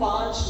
5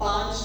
5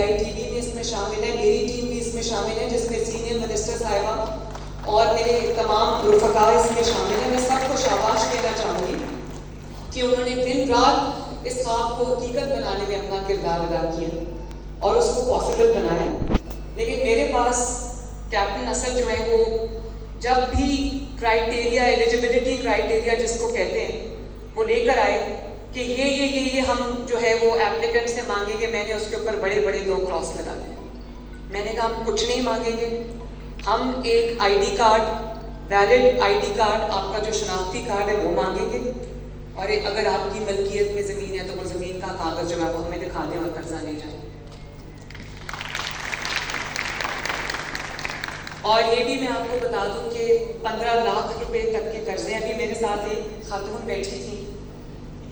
BITB بھی اس میں شامل ہے, میری ٹیم بھی اس میں شامل ہے جس میں سینئر منسٹر صاحبہ اور میرے تمام رفقا اس میں شامل ہیں. میں سب کو شاباش دینا چاہوں گی کہ انہوں نے دن رات اس خواب کو حقیقت بنانے میں اپنا کردار ادا کیا اور اس کو پاسبل بنایا. لیکن میرے پاس کیپٹن اسد جو ہے وہ جب بھی کرائٹیریا, ایلیجبلٹی کرائٹیریا جس کو کہتے ہیں, وہ لے کر آئے کہ یہ ہم جو ہے وہ ایپلیکنٹ سے مانگیں گے, میں نے اس کے اوپر بڑے بڑے 2 کراس لگا دیے. میں نے کہا ہم کچھ نہیں مانگیں گے, ہم ایک ID card, valid ID card, آپ کا جو شناختی کارڈ ہے وہ مانگیں گے, اور اگر آپ کی ملکیت میں زمین ہے تو وہ زمین کا کاغذ جو ہے وہ ہمیں دکھا دیں اور قرضہ لے جائیں. اور یہ بھی میں آپ کو بتا دوں کہ 15 لاکھ روپے تک کے قرضے, ابھی میرے ساتھ ایک خاتون بیٹھی تھی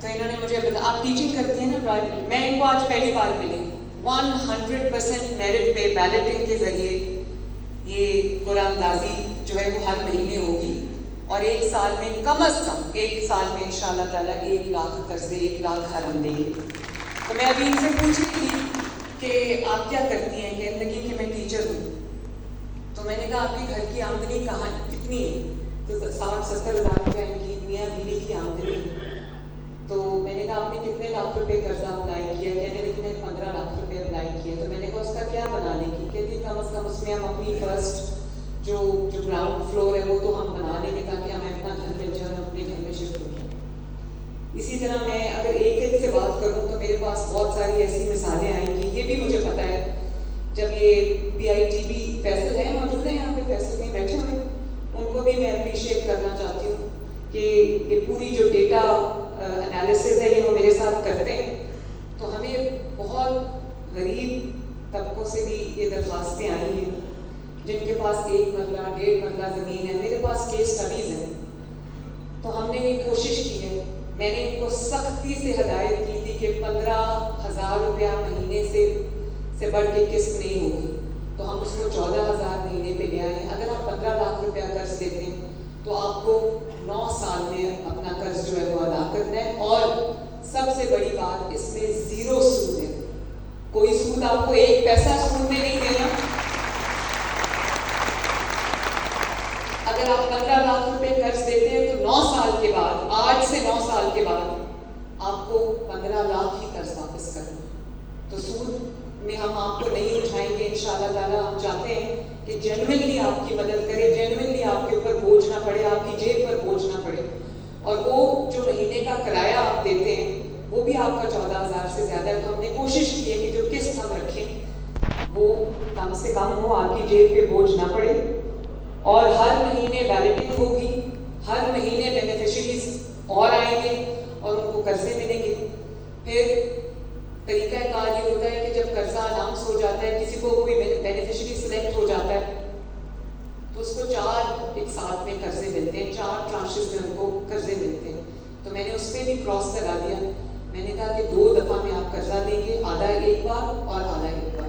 تو انہوں نے مجھے بتایا, آپ ٹیچنگ کرتی ہیں نا پرائیویٹ, میں ان کو آج پہلی بار ملی, 100% میرٹ پہ بیلٹنگ کے ذریعے یہ قرآن اندازی جو ہے وہ ہر مہینے ہوگی, اور 1 سال میں کم از کم 1 سال میں انشاءاللہ تعالیٰ 1 لاکھ قرضے, 1 لاکھ حرم دیں گے. تو میں ابھی ان سے پوچھ رہی تھی کہ آپ کیا کرتی ہیں, کہنے لگی کہ میں ٹیچر ہوں. تو میں نے کہا آپ کے گھر کی آمدنی کہاں کتنی ہے, تو 60-70 ہزار روپے ان کی میاں بیوی کی آمدنی ہے. تو میں نے کہا آپ نے کتنے لاکھ روپے قرضہ اپلائی کیا, کہنے لگی میں 15 لاکھ روپے اپلائی کیا. تو میں نے کہا اس کا کیا بنانے کی, کہتی کم از کم اس میں ہم اپنی فرسٹ جو گراؤنڈ فلور ہے وہ تو ہم بنا لیں گے تاکہ ہمیں اپنا گھر مل جائے, ہم اپنے گھر میں شفٹ ہو جائیں. اسی طرح میں اگر ایک سے بات کروں تو میرے پاس بہت ساری ایسی مثالیں آئیں گی. یہ بھی مجھے پتہ ہے جب یہ BITB فیصل ہیں, موجود ہیں یہاں پہ, فیصل میں بیٹھے ہوئے, ان کو بھی میں اپریشیٹ کرنا چاہتی ہوں کہ یہ پوری جو ڈیٹا انالیسز ہے یہ وہ میرے ساتھ کرتے ہیں. تو ہمیں بہت غریب طبقوں سے بھی یہ درخواستیں آئی ہیں جن کے پاس 1 مرلہ 1.5 مرلہ زمین ہے. میرے پاس کیس اسٹڈیز ہیں. تو ہم نے یہ کوشش کی ہے, میں نے ان کو سختی سے ہدایت کی تھی کہ 15,000 روپیہ مہینے سے بڑھ کے قسط نہیں ہوگی. تو ہم اس کو 14,000 مہینے پہ لے آئے. اگر آپ 15 لاکھ روپیہ قرض دیتے ہیں تو آپ کو 9 سال میں اپنا قرض جو ہے وہ ادا کرنا ہے. اور سب سے بڑی بات, اس میں 0 سود ہے. کوئی سود آپ کو 1 پیسہ سود میں نہیں دینا. اگر آپ 15 لاکھ روپے قرض دیتے ہیں تو 9 سال کے بعد, آج سے 9 سال کے بعد آپ کو 15 لاکھ ہی قرض واپس کرنا. تو سود میں ہم آپ کو نہیں اٹھائیں گے انشاءاللہ تعالیٰ. ہم چاہتے ہیں کہ جینوئنلی آپ کی مدد کرے, جینوئنلی آپ کے اوپر بوجھ نہ پڑے, آپ کی جیب پر بوجھ نہ پڑے. اور وہ جو مہینے کا کرایہ آپ دیتے ہیں وہ بھی آپ کا 14,000 سے زیادہ ہے. تو ہم نے کوشش کی ہے کہ جو قسط ہم رکھیں وہ کم سے کم ہو, آپ کی جیب پہ بوجھ نہ پڑے. اور ہر مہینے بیلٹنگ ہوگی, ہر مہینے بینیفیشریز اور آئیں گے اور ان کو قرضے ملیں گے. پھر طریقہ کار یہ ہوتا ہے کہ جب قرضہ اناؤنس ہو جاتا ہے, کسی کو کوئی بینیفیشری سلیکٹ ہو جاتا ہے تو اس کو 4 ایک ساتھ میں قرضے ملتے ہیں, 4 ٹرانشز میں ان کو قرضے ملتے ہیں. تو میں نے اس پہ بھی کراس کرا دیا. میں نے کہا کہ 2 دفعہ میں آپ قرضہ دیں گے, آدھا ایک بار اور آدھا ایک بار,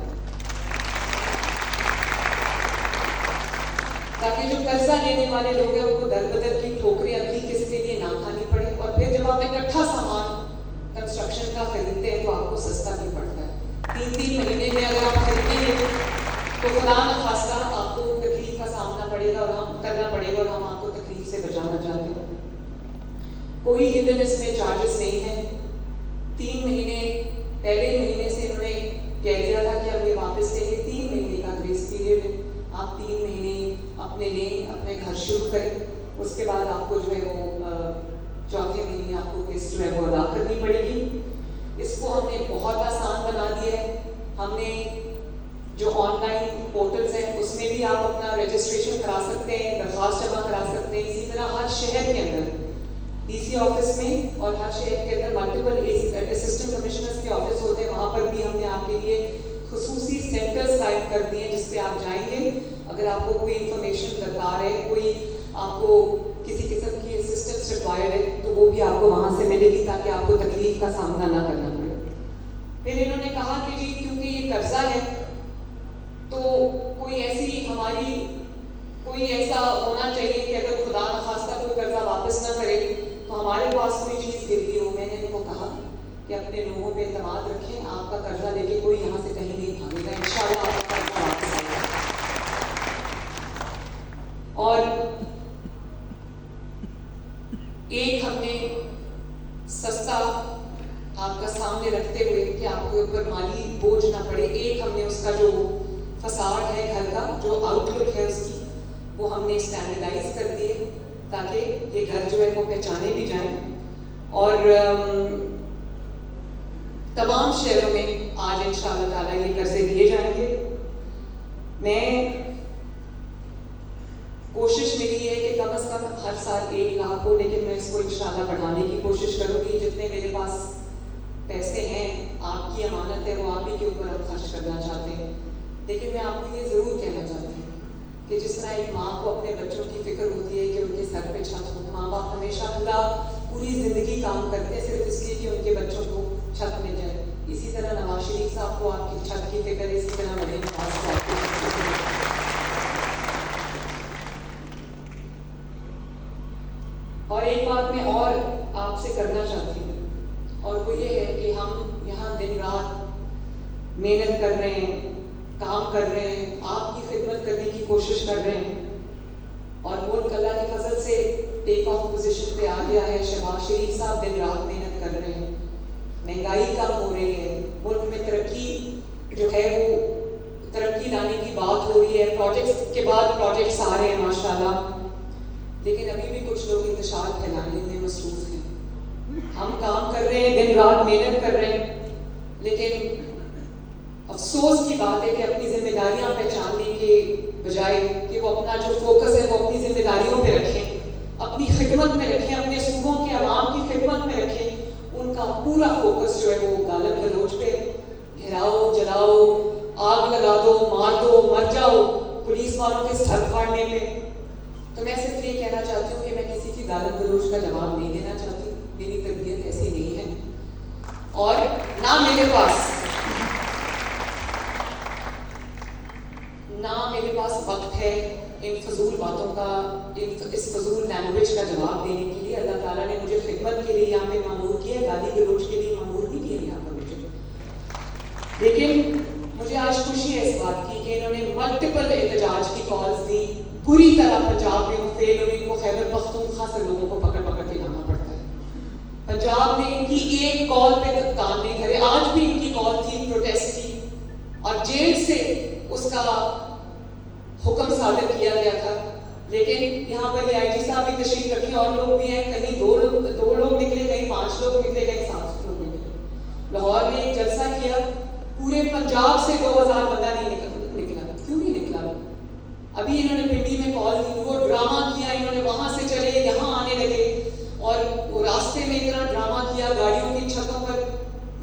تاکہ جو قرضہ لینے والے لوگ ہیں ان کو در بدر کی ٹھوکریں اگلی قسط کے لیے نہ کھانی پڑے. اور پھر جب آپ اکٹھا سامان کنسٹرکشن کا خریدتے ہیں تو آپ کو سستا بھی پڑتا ہے. 3 مہینے میں اگر آپ خریدیں گے تو خدا نخواستہ آپ کو تکلیف کا سامنا پڑے گا اور ہم کرنا پڑے گا, اور ہم آپ کو تکلیف سے بچانا چاہتے ہیں. کوئی ہڈن اس میں چارجز نہیں ہے. 3 مہینے پہلے مہینے سے انہوں نے کہہ دیا تھا کہ ہم یہ واپس لیں گے. 3 مہینے کا گریس پیریڈ ہے. آپ 3 مہینے اپنے لیں, اپنے گھر شروع کریں. اس کے بعد آپ کو جو ہے وہ 4تھے مہینے آپ کو قسط جو ہے وہ ادا کرنی پڑے گی. اس کو ہم نے بہت آسان بنا دیا ہے. ہم نے جو آن لائن پورٹلز ہیں اس میں بھی آپ اپنا رجسٹریشن کرا سکتے ہیں, درخواست جمع کرا سکتے ہیں. اسی طرح ہر شہر کے اندر DC آفس میں اور ہر شہر کے اندر ملٹیپل اسسٹنٹ کمشنرز کے آفس ہوتے ہیں, وہاں پر بھی ہم نے آپ کے لیے خصوصی سینٹرز قائم کر دیے ہیں جس پہ آپ جائیں گے. اگر آپ کو کوئی انفارمیشن درکار ہے, کوئی آپ کو کسی قسم کی اسسٹنس ریکوائرڈ ہے تو وہ بھی آپ کو وہاں سے ملے گی تاکہ آپ کو تکلیف کا سامنا نہ کرنا پڑے. پھر انہوں نے کہا کہ جی کیونکہ یہ قرضہ ہے تو کوئی ایسا ہونا چاہیے کہ اگر خدا نخواستہ کوئی قرضہ واپس نہ کرے تو ہمارے پاس کوئی چیز گرتی ہو. میں نے ان کو کہا کہ اپنے لوگوں پہ اعتماد رکھیں, آپ کا قرضہ لے کے کوئی یہاں سے کہیں نہیں بھاگے کہ آپ کے اوپر مالی بوجھ نہ پڑے. ایک ہم نے اس کا جو فساد ہے گھر کا, جو آؤٹ لک ہے اس کی, وہ ہم نے اسٹینڈرڈائز کر دیے تاکہ یہ گھر جو ہے وہ پہچانے بھی جائیں. اور تمام شہروں میں آج انشاءاللہ تعالیٰ یہ قرضے دیے جائیں گے. میں کوشش میری ہے کہ کم از کم ہر سال 1 لاکھ ہو, لیکن میں اس کو انشاءاللہ بڑھانے کی کوشش کروں گی. جتنے میرے پاس پیسے ہیں, آپ کی امانت ہے, وہ آپ ہی کے اوپر ہم خرچ کرنا چاہتے ہیں. لیکن میں آپ کو یہ ضرور کہنا چاہتی ہوں کہ جس طرح ایک ماں کو اپنے بچوں کی فکر ہوتی ہے کہ ان کے سر پہ چھت ہو, ماں باپ ہمیشہ پوری زندگی کام کرتے ہیں صرف اس لیے کہ ان کے بچوں کو چھت مل جائے. اسی طرح نواز شریف صاحب کو آپ کی چھت کی فکر ہے, اسی طرح مریم نواز صاحب کو. اور ایک بات میں اور آپ سے کرنا چاہتی ہوں, اور وہ یہ ہے کہ ہم یہاں دن رات محنت کر رہے ہیں, کام کر رہے ہیں, آپ کی خدمت کرنے کی کوشش کر رہے ہیں, اور ملک اللہ کے فضل سے ٹیک آف پوزیشن پہ آ گیا ہے. شہباز شریف صاحب دن رات محنت کر رہے ہیں, مہنگائی کم ہو رہی ہے, ملک میں ترقی جو ہے وہ ترقی لانے کی بات ہو رہی ہے, پروجیکٹس کے بعد پروجیکٹس آ رہے ہیں ماشاءاللہ. لیکن ابھی بھی کچھ لوگ انتشار پھیلانے میں مصروف ہیں. ہم کام کر رہے ہیں, دن رات محنت کر رہے ہیں, لیکن افسوس کی بات ہے کہ اپنی ذمہ داریاں پہچاننے کے بجائے کہ وہ اپنا جو فوکس ہے وہ اپنی ذمہ داریوں پہ رکھیں, اپنی خدمت میں رکھیں, اپنے صوبوں کے عوام کی خدمت میں رکھیں. ان کا پورا فوکس جو ہے وہ گالن گلوچ پہ, گھراؤ, جلاؤ, آگ لگا دو, مار دو, مر جاؤ, پولیس والوں کے سر پھاڑنے پہ. تو میں صرف یہ کہنا چاہتی ہوں کہ میں کسی کی گالن گلوچ کا جواب نہیں دینا چاہتی, میری تربیت ایسی نہیں ہے, اور نہ میرے پاس وقت ہے ان فضول باتوں کا, اس فضول لینگویج کا جواب دینے کے لیے. اللہ تعالیٰ نے مجھے خدمت کے لیے یہاں پہ معمور کیا, گالی گلوچ کے لیے معمور نہیں کیا یہاں پر مجھے. لیکن مجھے آج خوشی ہے اس بات کی کہ انہوں نے ملٹیپل احتجاج کی کالز دی. پوری طرح پنجاب میں وہ فیل ہوئی, ان کو خیبر پختونخوا سے لوگوں کو پکڑ پکڑ کے لانا پڑتا ہے. پنجاب نے ان کی ایک کال پہ کان نہیں دھرے. آج بھی ان کی کال تھی پروٹیسٹ کی, اور جیل سے اس کا حکم صادر کیا گیا تھا. لیکن یہاں پر آئی جی صاحب بھی تشریف رکھے, اور لوگ بھی ہیں, کہیں 2 لوگ نکلے, کہیں 5 لوگ نکلے, کہیں 7 لوگ نکلے. لاہور میں ایک جلسہ کیا, پورے پنجاب سے 2000 بندہ نہیں نکلا. کیوں نہیں نکلا؟ ابھی انہوں نے پنڈی میں کال دی, وہ ڈرامہ کیا, انہوں نے وہاں سے چلے یہاں آنے لگے, اور وہ راستے میں اتنا ڈرامہ کیا گاڑیوں کی چھتوں پر.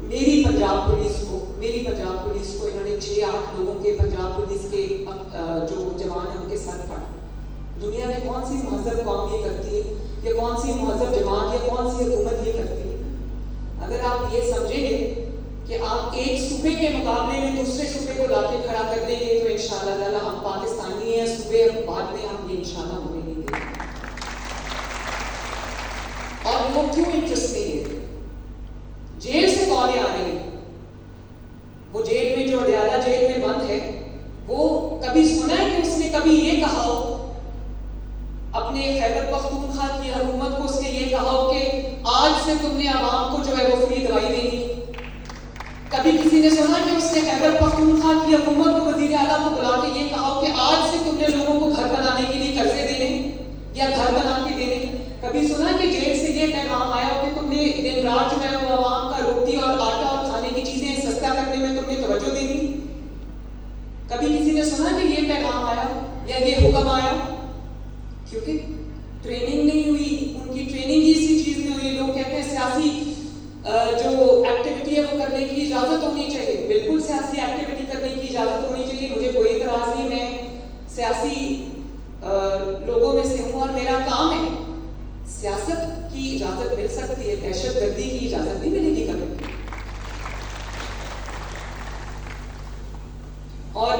میری پنجاب پولیس کو انہوں نے 6-8 لوگوں کے پنجاب پولیس کے جو جوان ہیں ان کے سر پھاڑا. دنیا میں کون سی مہذب قوم یہ کرتی ہے, یا کون سی مہذب جماعت, یا کون سی حکومت یہ کرتی ہے؟ اگر آپ یہ سمجھیں گے کہ آپ ایک صوبے کے مقابلے میں دوسرے صوبے کو لا کے کھڑا کر دیں گے, تو انشاءاللہ تعالیٰ ہم پاکستانی ہیں, صوبے بعد میں ہم یہ انشاءاللہ ہونے نہیں دیں گے. اور وہ کیوں انٹرسٹنگ ہے؟ جیل سے کالیں آ رہی ہیں. وہ جیل میں جو اڈیالہ جیل میں بند ہے, وہ کبھی سنا ہے کہ اس نے کبھی یہ کہا ہو اپنے خیبر پختونخوا کی حکومت کو, اس نے یہ کہا ہو کہ آج سے تم نے عوام کو جو ہے وہ فری دوائی دینی؟ کبھی کسی نے سنا کہ اس نے خیبر پختونخوا کی حکومت کو, وزیر اعلیٰ کو بلا کے یہ کہا ہو کہ آج سے تم نے لوگوں کو گھر بنانے کے لیے قرضے دینے یا گھر بنا کے دینے؟ کبھی سنا کہ جیل سے یہ پیغام آیا ہو کہ تم نے دن رات جو ہے وہ عوام کا روٹی اور آٹا اور کھانے کی چیزیں سستا کرنے میں تم نے توجہ دینی؟ کبھی کسی نے سنا کہ یہ پیغام آیا یا یہ حکم آیا؟ کیونکہ ٹریننگ نہیں ہوئی, ان کی ٹریننگ ہی اسی چیز میں ہوئی. لوگ کہتے ہیں سیاسی جو ایکٹیویٹی ہے وہ کرنے کی اجازت ہونی چاہیے. بالکل سیاسی ایکٹیویٹی کرنے کی اجازت ہونی چاہیے, مجھے کوئی اعتراض نہیں, میں سیاسی لوگوں میں سے ہوں اور میرا کام ہے. سیاست کی اجازت مل سکتی ہے, دہشت گردی کی اجازت نہیں ملے گی کبھی. اور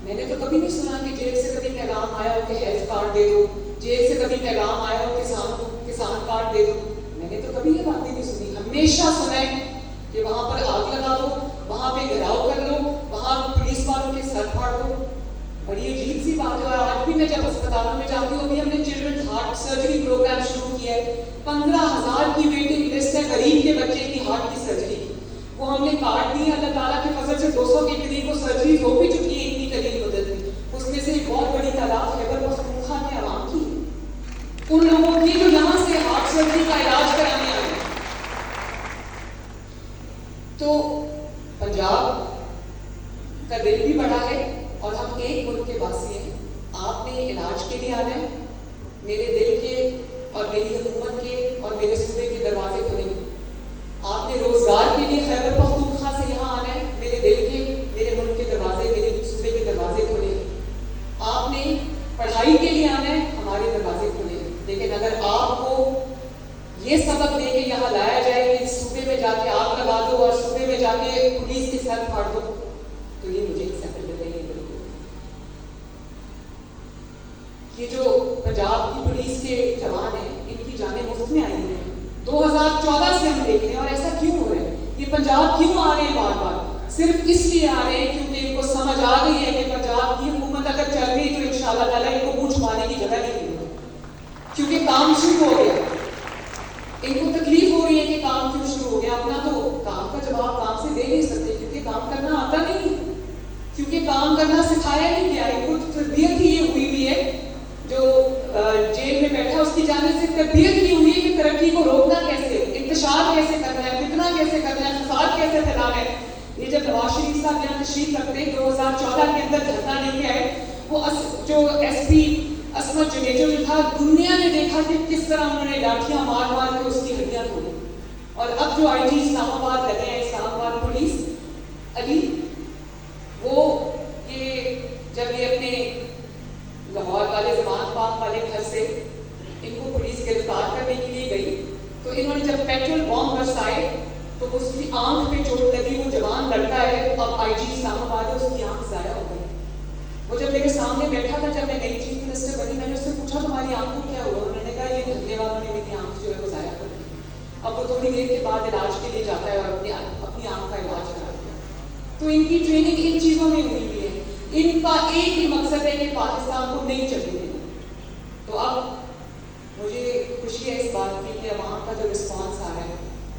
میں نے تو کبھی نہیں سنا کہ جیل سے کبھی پیغام آیا ہو کہ ہیلتھ کارڈ دے دو, جیل سے کبھی پیغام آیا ہو کسان کارڈ دے دو. میں نے تو کبھی یہ باتیں نہیں سنی. ہمیشہ سنا ہے کہ وہاں پر آگ لگا دو, وہاں پہ گھراؤ کر لو, وہاں پولیس والوں کے سر پھاڑ دو. بڑی عجیب سی بات ہے. آج بھی میں جب اسپتالوں میں جاتی ہوں, ابھی ہم نے چلڈرنز ہارٹ سرجری پروگرام 15,000 کی ویٹنگ لسٹ ہے غریب کے بچے کی ہارٹ کی سرجری کی. وہ ہم نے کاٹ دی. اللہ تعالیٰ کے فضل سے 200 کے قریب وہ سرجریز ہو بھی چکی ہیں اتنی قلیل مدت میں. اس میں سے ایک بہت بڑی تعداد خیبر پختونخوا کے عوام کی, ان لوگوں کی جو یہاں سے ہارٹ سرجری کا علاج کرانے آئے. تو پنجاب کا دل بھی بڑا ہے اور ہم ایک ملک کے واسی ہیں. آپ نے علاج کے لیے آنا ہے, میرے دل کے اور میری حکومت کے اور میرے صوبے کے دروازے کھلے ہیں. آپ نے روزگار کے لیے خیبر پختونخوا سے یہاں آنا ہے, میرے دل کے, میرے ملک کے دروازے, میرے صوبے کے دروازے کھلے ہیں. آپ نے پڑھائی کے لیے آنا ہے, ہمارے دروازے کھلے ہیں. لیکن اگر آپ کو یہ سبق دے کے یہاں لایا جائے کہ صوبے میں جا کے آگ لگا دو اور صوبے میں جا کے پولیس کے سر پھاڑ دو, تو یہ مجھے ایکسیپٹیبل نہیں ہے. بالکل یہ جو پنجاب کی پولیس کے جوان ہیں, ان کی جانیں مفت میں آئی ہیں. 2014 سے ہم دیکھ رہے ہیں. اور ایسا کیوں ہو رہا ہے؟ یہ پنجاب کیوں آ رہے ہیں بار بار؟ صرف اس لیے آ رہے ہیں کیونکہ ان کو سمجھ آ گئی ہے کہ پنجاب کی حکومت اگر چل گئی تو انشاءاللہ تعالیٰ ان کو منہ چھپانے کی جگہ نہیں ملے گی, کیونکہ کام شروع ہو گیا. ان کو تکلیف ہو رہی ہے کہ کام کیوں شروع ہو گیا. اپنا تو کام کا جواب کام سے دے نہیں سکتے کیونکہ کام کرنا آتا نہیں, کیونکہ کام کرنا سکھایا نہیں گیا. ان کو تربیت ہی یہ ہوئی ہے, جو جیل میں بیٹھا اس کی جانب سے تربیت ہی ہوئی ہے کہ ترقی کو روکنا کیسے, انتشار کیسے کرنا ہے, فتنہ کیسے کرنا ہے, فساد کیسے پھیلانا ہے. یہ جب نواز شریف صاحب یہاں تشریف رکھتے 2014 کے اندر دھرنا لے کے آئے, وہ جو ایس پی عصمت جنیجو جو تھا, دنیا نے دیکھا کہ کس طرح انہوں نے لاٹھیاں مار مار کے اس کی ہڈیاں توڑی. اور اب جو آئی جی اسلام آباد لگے ہیں, اسلام آباد پولیس علی, وہ یہ جب یہ اپنے لاہور والے زمان پاک والے گھر سے ان کو پولیس گرفتار کرنے کے لیے گئی, تو انہوں نے جب پیٹرول بام برسائے تو اس کی آنکھ پہ چوٹ لگی. وہ جوان لڑکا ہے, اب آئی جی اسلام آباد ہے, اس کی آنکھ ضائع ہو گئی. وہ جب میرے سامنے بیٹھا تھا, جب میں نئی چیف منسٹر بنی, میں نے اس سے پوچھا تمہاری آنکھ کو کیا ہوا؟ انہوں نے کہا یہ دھندے والوں نے میری آنکھ جو ہے وہ ضائع کر دی. اب وہ تھوڑی دیر کے بعد علاج کے لیے جاتا ہے اور اپنی آنکھ کا علاج کراتا ہے. تو ان کی ٹریننگ ان چیزوں میں ہوئی ہوئی ہے. ان کا ایک ہی مقصد ہے کہ پاکستان کو نہیں چلنے دینا. تو اب مجھے خوشی ہے اس بات کی کہ عوام کا جو رسپانس آ رہا ہے,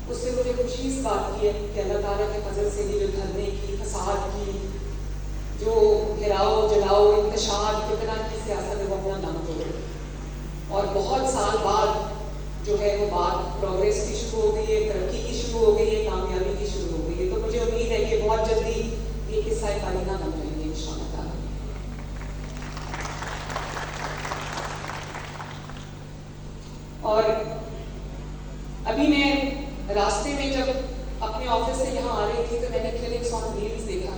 اس سے مجھے خوشی اس بات کی ہے کہ اللہ تعالیٰ کے فضل سے یہ جو دھرنے کی, فساد کی, جو گھراؤ جلاؤ, انتشار, فتنہ کی سیاست ہے, وہ اپنا دم توڑ رہی. اور بہت سال بعد جو ہے وہ بات پروگریس کی شروع ہو گئی ہے, ترقی کی شروع ہو گئی ہے, کامیابی کی شروع ہو گئی ہے. تو مجھے امید ہے کہ بہت جلدی یہ قصہ کائنہ بن جائیں گے انشاءاللہ تعالیٰ. اور ابھی میں راستے میں جب اپنے آفس سے یہاں آ رہی تھی تو میں نے کلینکس آن ویلز دیکھا.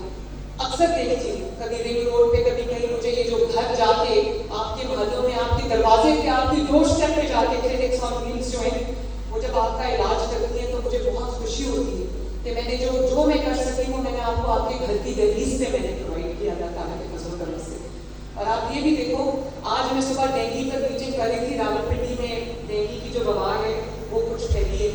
اکثر دیکھتی ہوں, کبھی رنگ روڈ پہ, کبھی کہیں. مجھے یہ جو گھر جا کے آپ کے محلوں میں, آپ کے دروازے پہ, آپ کی ڈور اسٹیپ پہ جا کے کلینکس آن ویلز جو ہیں وہ جب آپ کا علاج کرتی ہیں تو مجھے بہت خوشی ہوتی ہے کہ میں نے جو میں کر سکتی ہوں, میں نے آپ کو آپ کے گھر کی دہلیز پہ میں نے پرووائڈ کیا اللہ تعالیٰ کے فضل و کرم سے. اور آپ یہ بھی دیکھو, آج میں صبح ڈینگی پر میٹنگ کر رہی تھی. راولپنڈی میں ڈینگی کی جو وبا ہے وہ کچھ پھیلی ہے,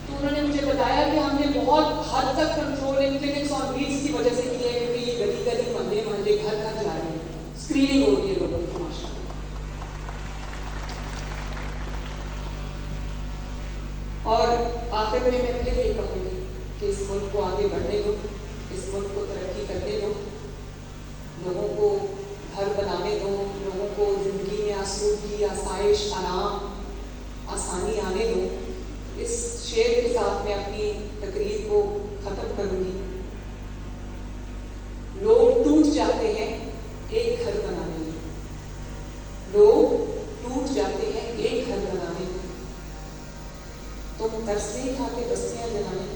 تو انہوں نے مجھے بتایا کہ ہم نے بہت حد تک control in clinics on Wales کی وجہ سے کیا ہے, کیونکہ یہ گلی گلی, محلے محلے, گھر گھر جا رہے ہیں, اسکریننگ ہو رہی ہے لوگوں کی ماشاء اللہ. اور آخر میں پھر یہ کہوں گی کہ اس ملک کو آگے بڑھنے دو, اس ملک کو ترقی کرنے دو, لوگوں کو گھر بنانے دو, لوگوں کو زندگی میں آسودگی, آسائش, آرام, آسانی آنے دو. اس شعر کے ساتھ میں اپنی تقریر کو ختم کروں گی. لوگ ٹوٹ جاتے ہیں ایک گھر بنانے میں, لوگ ٹوٹ جاتے ہیں ایک گھر بنانے میں. تم ترس نہیں کھاتے بستیاں جلانے.